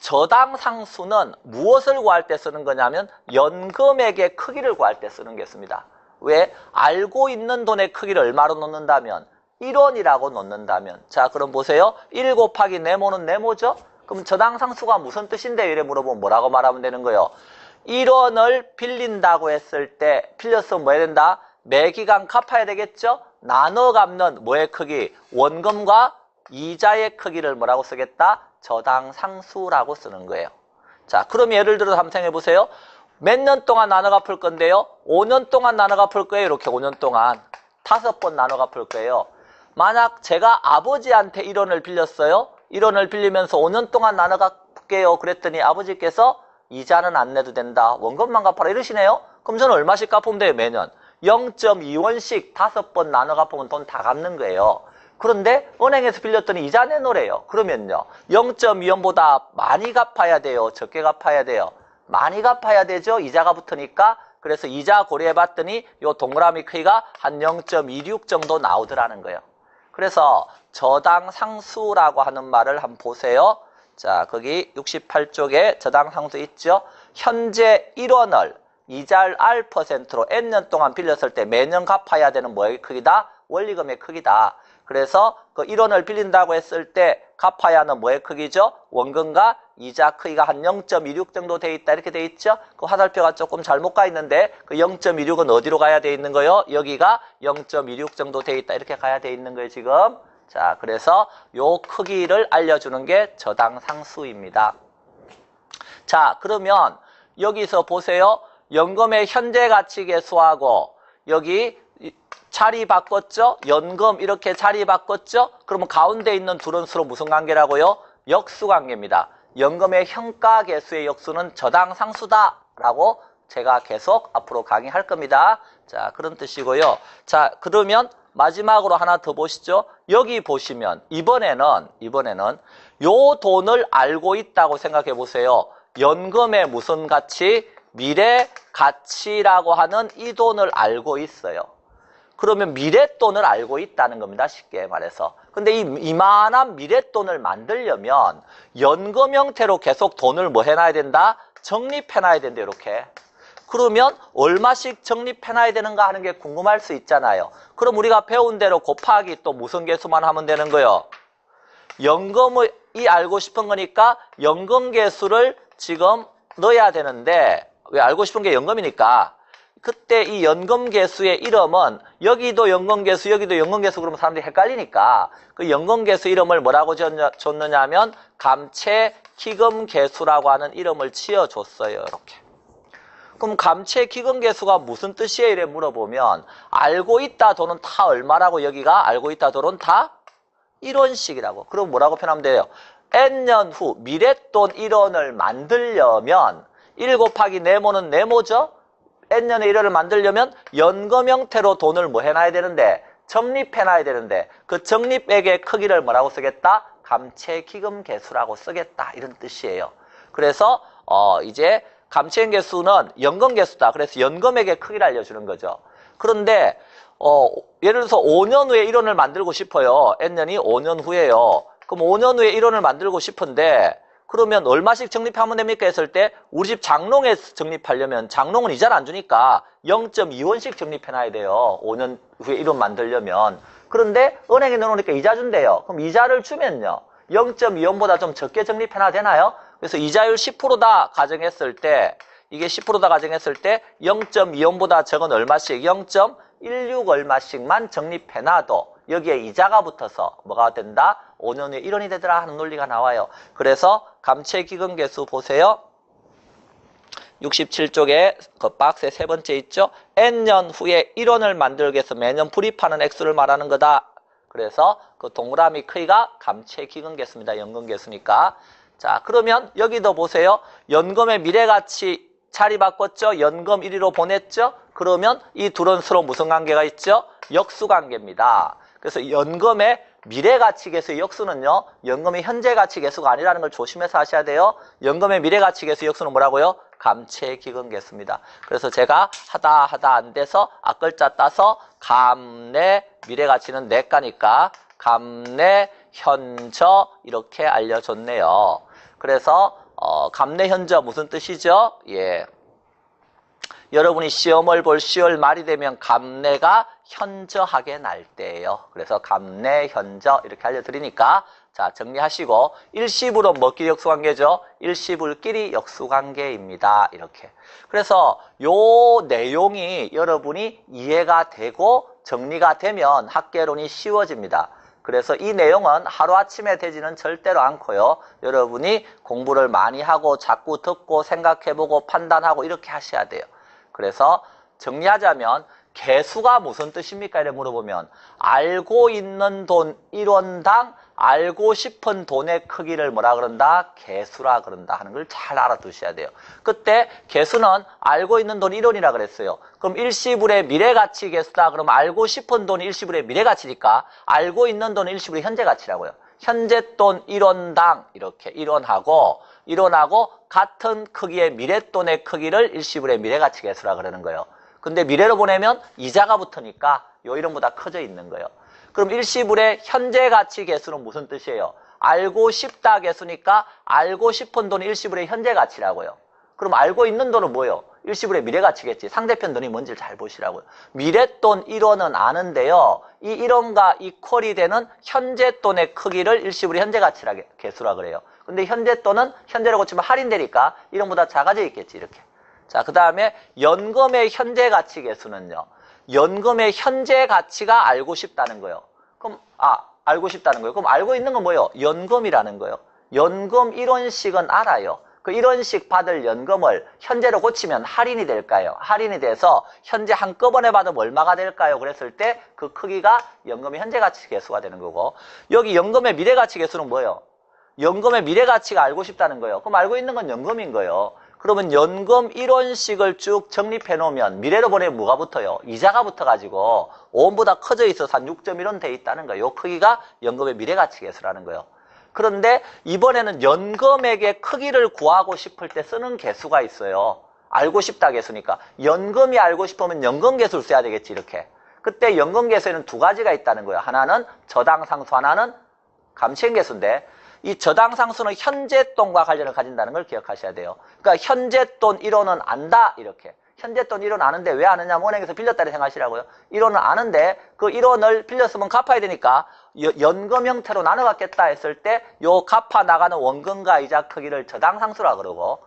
저당 상수는 무엇을 구할 때 쓰는 거냐면 연금액의 크기를 구할 때 쓰는 게 있습니다. 왜? 알고 있는 돈의 크기를 얼마로 놓는다면 1원이라고 놓는다면, 자 그럼 보세요. 1 곱하기 네모는 네모죠? 그럼 저당 상수가 무슨 뜻인데 이래 물어보면 뭐라고 말하면 되는 거예요? 1원을 빌린다고 했을 때 빌렸으면 뭐 해야 된다? 매기간 갚아야 되겠죠? 나눠 갚는 뭐의 크기? 원금과 이자의 크기를 뭐라고 쓰겠다? 저당 상수라고 쓰는 거예요. 자, 그럼 예를 들어서 한번 생각해 보세요. 몇 년 동안 나눠 갚을 건데요? 5년 동안 나눠 갚을 거예요. 이렇게 5년 동안 5번 나눠 갚을 거예요. 만약 제가 아버지한테 1원을 빌렸어요. 1원을 빌리면서 5년 동안 나눠 갚을게요. 그랬더니 아버지께서 이자는 안 내도 된다. 원금만 갚아라 이러시네요. 그럼 저는 얼마씩 갚으면 돼요? 매년 0.2원씩 5번 나눠 갚으면 돈 다 갚는 거예요. 그런데 은행에서 빌렸더니 이자 내놓으래요. 그러면요 0.2원보다 많이 갚아야 돼요? 적게 갚아야 돼요? 많이 갚아야 되죠? 이자가 붙으니까. 그래서 이자 고려해봤더니 요 동그라미 크기가 한 0.26 정도 나오더라는 거예요. 그래서 저당 상수라고 하는 말을 한번 보세요. 자, 거기 68쪽에 저당 상수 있죠? 현재 1원을 이자를 R%로 N년 동안 빌렸을 때 매년 갚아야 되는 뭐의 크기다? 원리금의 크기다. 그래서 그 1원을 빌린다고 했을 때 갚아야 하는 뭐의 크기죠? 원금과 이자 크기가 한 0.26 정도 돼 있다. 이렇게 돼 있죠? 그 화살표가 조금 잘못 가 있는데 그 0.26은 어디로 가야 돼 있는 거예요? 여기가 0.26 정도 돼 있다. 이렇게 가야 돼 있는 거예요, 지금. 자, 그래서 요 크기를 알려주는 게 저당 상수입니다. 자, 그러면 여기서 보세요. 연금의 현재 가치 계수하고 여기 자리 바꿨죠? 연금 이렇게 자리 바꿨죠? 그러면 가운데 있는 둘은 서로 무슨 관계라고요? 역수 관계입니다. 연금의 현가 계수의 역수는 저당 상수다라고 제가 계속 앞으로 강의할 겁니다. 자, 그런 뜻이고요. 자, 그러면 마지막으로 하나 더 보시죠. 여기 보시면 이번에는 요 돈을 알고 있다고 생각해 보세요. 연금의 무슨 가치? 미래 가치라고 하는 이 돈을 알고 있어요. 그러면 미랫돈을 알고 있다는 겁니다. 쉽게 말해서. 근데 이만한 미랫돈을 만들려면 연금 형태로 계속 돈을 뭐 해놔야 된다? 적립해놔야 된다. 이렇게. 그러면 얼마씩 적립해놔야 되는가 하는 게 궁금할 수 있잖아요. 그럼 우리가 배운 대로 곱하기 또 무슨 개수만 하면 되는 거예요? 연금이 알고 싶은 거니까 연금 개수를 지금 넣어야 되는데 왜 알고 싶은 게 연금이니까 그때 이 연금 개수의 이름은 여기도 연금 개수 여기도 연금 개수 그러면 사람들이 헷갈리니까 그 연금 개수 이름을 뭐라고 줬느냐 하면 감채 기금 개수라고 하는 이름을 지어줬어요. 이렇게. 그럼 감채 기금 개수가 무슨 뜻이에요? 이래 물어보면 알고 있다 돈은 다 얼마라고 여기가 알고 있다 돈은 다 1원씩이라고. 그럼 뭐라고 표현하면 돼요? N년 후 미랫돈 1원을 만들려면 1 곱하기 네모는 네모죠? N년의 1원을 만들려면 연금 형태로 돈을 뭐 해놔야 되는데 적립해놔야 되는데 그 적립액의 크기를 뭐라고 쓰겠다? 감채기금 개수라고 쓰겠다. 이런 뜻이에요. 그래서 이제 감채 개수는 연금 개수다. 그래서 연금액의 크기를 알려주는 거죠. 그런데 예를 들어서 5년 후에 1원을 만들고 싶어요. N년이 5년 후에요. 그럼 5년 후에 1원을 만들고 싶은데 그러면 얼마씩 적립하면 됩니까? 했을 때 우리 집 장롱에서 적립하려면 장롱은 이자를 안 주니까 0.2원씩 적립해놔야 돼요. 5년 후에 1원 만들려면. 그런데 은행에 넣어놓으니까 이자 준대요. 그럼 이자를 주면요. 0.2원보다 좀 적게 적립해놔야 되나요? 그래서 이자율 10%다 가정했을 때 이게 10%다 가정했을 때 0.2원보다 적은 얼마씩 0.16 얼마씩만 적립해놔도 여기에 이자가 붙어서 뭐가 된다? 5년 후에 1원이 되더라 하는 논리가 나와요. 그래서 감채기금 개수 보세요. 67쪽에 그 박스의 세 번째 있죠. N년 후에 1원을 만들기 위해서 매년 불입하는 액수를 말하는 거다. 그래서 그 동그라미 크기가 감채기금 개수입니다. 연금 개수니까. 자, 그러면 여기도 보세요. 연금의 미래가치 자리 바꿨죠. 연금 1위로 보냈죠. 그러면 이 둘은 서로 무슨 관계가 있죠? 역수관계입니다. 그래서 연금의 미래가치 계수의 역수는요. 연금의 현재가치 계수가 아니라는 걸 조심해서 하셔야 돼요. 연금의 미래가치 계수의 역수는 뭐라고요? 감채기금 개수입니다. 그래서 제가 하다 안 돼서 앞글자 따서 감내 미래가치는 내가니까 감내 현저 이렇게 알려줬네요. 그래서 감내 현저 무슨 뜻이죠? 예. 여러분이 시험을 볼 10월 말이 되면 감내가 현저하게 날 때예요. 그래서 감내, 현저 이렇게 알려드리니까 자 정리하시고 일시불은 뭐끼리 역수관계죠? 일시불끼리 역수관계입니다. 이렇게. 그래서 요 내용이 여러분이 이해가 되고 정리가 되면 학계론이 쉬워집니다. 그래서 이 내용은 하루아침에 되지는 절대로 않고요. 여러분이 공부를 많이 하고 자꾸 듣고 생각해보고 판단하고 이렇게 하셔야 돼요. 그래서 정리하자면 개수가 무슨 뜻입니까? 이렇게 물어보면 알고 있는 돈 1원당 알고 싶은 돈의 크기를 뭐라 그런다? 개수라 그런다 하는 걸 잘 알아두셔야 돼요. 그때 개수는 알고 있는 돈 1원이라 그랬어요. 그럼 일시불의 미래가치 개수다. 그럼 알고 싶은 돈이 일시불의 미래가치니까 알고 있는 돈은 일시불의 현재가치라고요. 현재 돈 1원당 이렇게 1원하고 같은 크기의 미래돈의 크기를 일시불의 미래가치 개수라 그러는 거예요. 근데 미래로 보내면 이자가 붙으니까 요 1원보다 커져 있는 거예요. 그럼 일시불의 현재가치 개수는 무슨 뜻이에요? 알고 싶다 개수니까 알고 싶은 돈이 일시불의 현재가치라고요. 그럼 알고 있는 돈은 뭐예요? 일시불의 미래가치겠지. 상대편 돈이 뭔지를 잘 보시라고요. 미래돈 1원은 아는데요. 이 1원과 이퀄이 되는 현재돈의 크기를 일시불의 현재가치라 개수라 그래요. 근데 현재돈은 현재로 고치면 할인되니까 1원보다 작아져 있겠지. 이렇게. 자, 그 다음에 연금의 현재가치 개수는요. 연금의 현재 가치가 알고 싶다는 거예요. 그럼 알고 싶다는 거예요. 그럼 알고 있는 건 뭐예요? 연금이라는 거예요. 연금 1원씩은 알아요. 그 1원씩 받을 연금을 현재로 고치면 할인이 될까요? 할인이 돼서 현재 한꺼번에 받으면 얼마가 될까요? 그랬을 때 그 크기가 연금의 현재가치 개수가 되는 거고, 여기 연금의 미래가치 개수는 뭐예요? 연금의 미래가치가 알고 싶다는 거예요. 그럼 알고 있는 건 연금인 거예요. 그러면 연금 1원씩을 쭉 정립해 놓으면 미래로 보내면 뭐가 붙어요? 이자가 붙어가지고 5원보다 커져 있어서 한 6.1원 돼 있다는 거예요. 이 크기가 연금의 미래가치 개수라는 거예요. 그런데 이번에는 연금액의 크기를 구하고 싶을 때 쓰는 개수가 있어요. 알고 싶다 개수니까. 연금이 알고 싶으면 연금 개수를 써야 되겠지, 이렇게. 그때 연금 개수에는 두 가지가 있다는 거예요. 하나는 저당상수, 하나는 감치행 개수인데, 이 저당상수는 현재돈과 관련을 가진다는 걸 기억하셔야 돼요. 그러니까 현재돈 1원은 안다, 이렇게. 현재돈 1원 아는데 왜 아느냐? 은행에서 빌렸다고 생각하시라고요. 1원은 아는데 그 1원을 빌렸으면 갚아야 되니까 연금 형태로 나눠 갖겠다 했을 때 요 갚아 나가는 원금과 이자 크기를 저당상수라 그러고,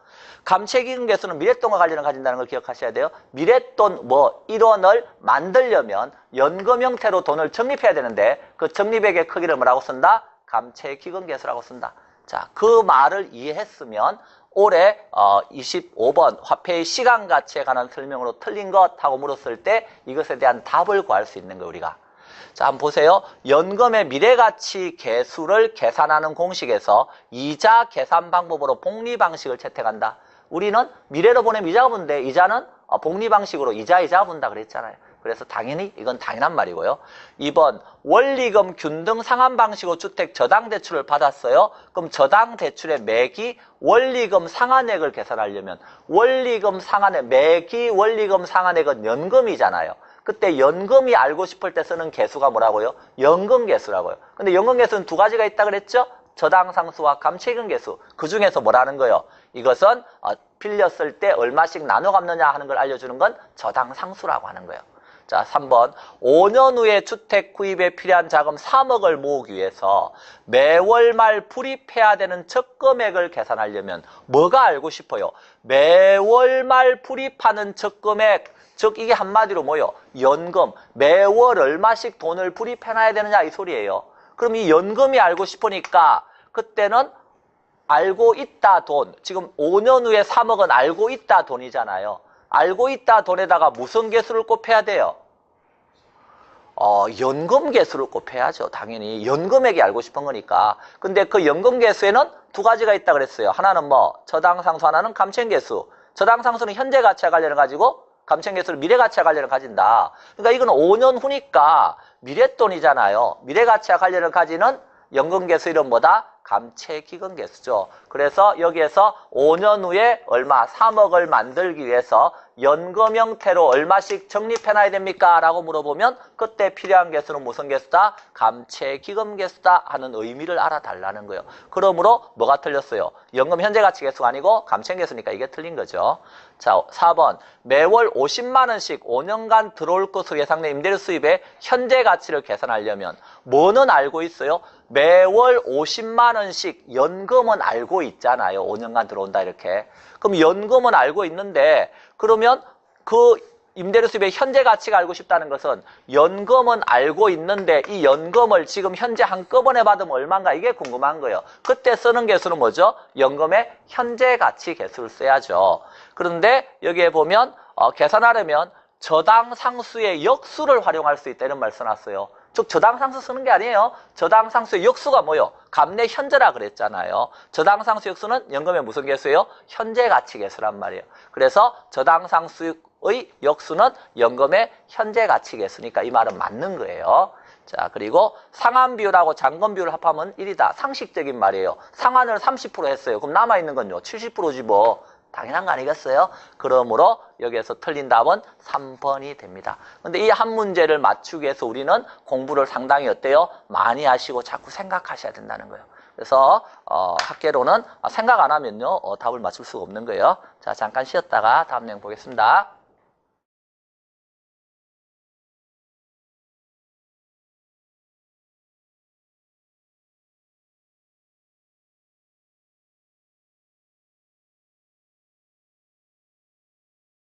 감채기금 개수는 미래돈과 관련을 가진다는 걸 기억하셔야 돼요. 미래돈 1원을 만들려면 연금 형태로 돈을 적립해야 되는데 그 적립액의 크기를 뭐라고 쓴다? 감채기금 개수라고 쓴다. 자, 그 말을 이해했으면 올해 25번 화폐의 시간 가치에 관한 설명으로 틀린 것 하고 물었을 때 이것에 대한 답을 구할 수 있는 거예요, 우리가. 자, 한번 보세요. 연금의 미래가치 개수를 계산하는 공식에서 이자 계산 방법으로 복리 방식을 채택한다. 우리는 미래로 보내면 이자가 붙는데 이자는 복리 방식으로 이자가 붙는다 그랬잖아요. 그래서 당연히 이건 당연한 말이고요. 2번 원리금 균등 상환 방식으로 주택 저당 대출을 받았어요. 그럼 저당 대출의 매기 원리금 상환액을 계산하려면 원리금 상환액, 매기 원리금 상환액은 연금이잖아요. 그때 연금이 알고 싶을 때 쓰는 개수가 뭐라고요? 연금 개수라고요. 근데 연금 개수는 두 가지가 있다 그랬죠? 저당상수와 감채기금 개수. 그 중에서 뭐라는 거예요? 이것은 빌렸을 때 얼마씩 나눠 갚느냐 하는 걸 알려주는 건 저당상수라고 하는 거예요. 자, 3번 5년 후에 주택 구입에 필요한 자금 3억을 모으기 위해서 매월 말 불입해야 되는 적금액을 계산하려면 뭐가 알고 싶어요? 매월 말 불입하는 적금액, 즉 이게 한마디로 뭐예요? 연금. 매월 얼마씩 돈을 불입해놔야 되느냐 이 소리예요. 그럼 이 연금이 알고 싶으니까 그때는 알고 있다 돈. 지금 5년 후에 3억은 알고 있다 돈이잖아요. 알고 있다 돈에다가 무슨 개수를 곱해야 돼요? 연금 개수를 곱해야죠. 당연히. 연금액이 알고 싶은 거니까. 근데 그 연금 개수에는 두 가지가 있다 그랬어요. 하나는 저당상수, 하나는 감채행 개수. 저당상수는 현재 가치와 관련을 가지고 감채행 개수를 미래 가치와 관련을 가진다. 그러니까 이건 5년 후니까 미래돈이잖아요. 미래 가치와 관련을 가지는 연금 개수 이름 뭐다? 감채기금계수죠. 그래서 여기에서 5년 후에 얼마 3억을 만들기 위해서 연금 형태로 얼마씩 적립해놔야 됩니까? 라고 물어보면 그때 필요한 개수는 무슨 개수다? 감채기금계수다 하는 의미를 알아달라는 거예요. 그러므로 뭐가 틀렸어요? 연금 현재가치 개수가 아니고 감채계수니까 이게 틀린 거죠. 자, 4번 매월 50만 원씩 5년간 들어올 것으로 예상된 임대료 수입의 현재 가치를 계산하려면 뭐는 알고 있어요? 매월 50만 원씩 연금은 알고 있잖아요. 5년간 들어온다 이렇게. 그럼 연금은 알고 있는데 그러면 그 임대료 수입의 현재 가치가 알고 싶다는 것은 연금은 알고 있는데 이 연금을 지금 현재 한꺼번에 받으면 얼마인가 이게 궁금한 거예요. 그때 쓰는 개수는 뭐죠? 연금의 현재 가치 개수를 써야죠. 그런데 여기에 보면 계산하려면 저당 상수의 역수를 활용할 수 있다 이런 말 써놨어요. 즉 저당 상수 쓰는 게 아니에요. 저당 상수의 역수가 뭐요? 감내 현재라 그랬잖아요. 저당 상수 역수는 연금의 무슨 개수예요? 현재 가치 개수란 말이에요. 그래서 저당 상수의 역수는 연금의 현재 가치 개수니까 이 말은 맞는 거예요. 자, 그리고 상환 비율하고 잔금 비율을 합하면 1이다. 상식적인 말이에요. 상환을 30% 했어요. 그럼 남아있는 건요? 70%지 뭐. 당연한 거 아니겠어요? 그러므로 여기에서 틀린 답은 3번이 됩니다. 근데 이 한 문제를 맞추기 위해서 우리는 공부를 상당히 어때요? 많이 하시고 자꾸 생각하셔야 된다는 거예요. 그래서 학계로는 생각 안 하면요 답을 맞출 수가 없는 거예요. 자, 잠깐 쉬었다가 다음 내용 보겠습니다.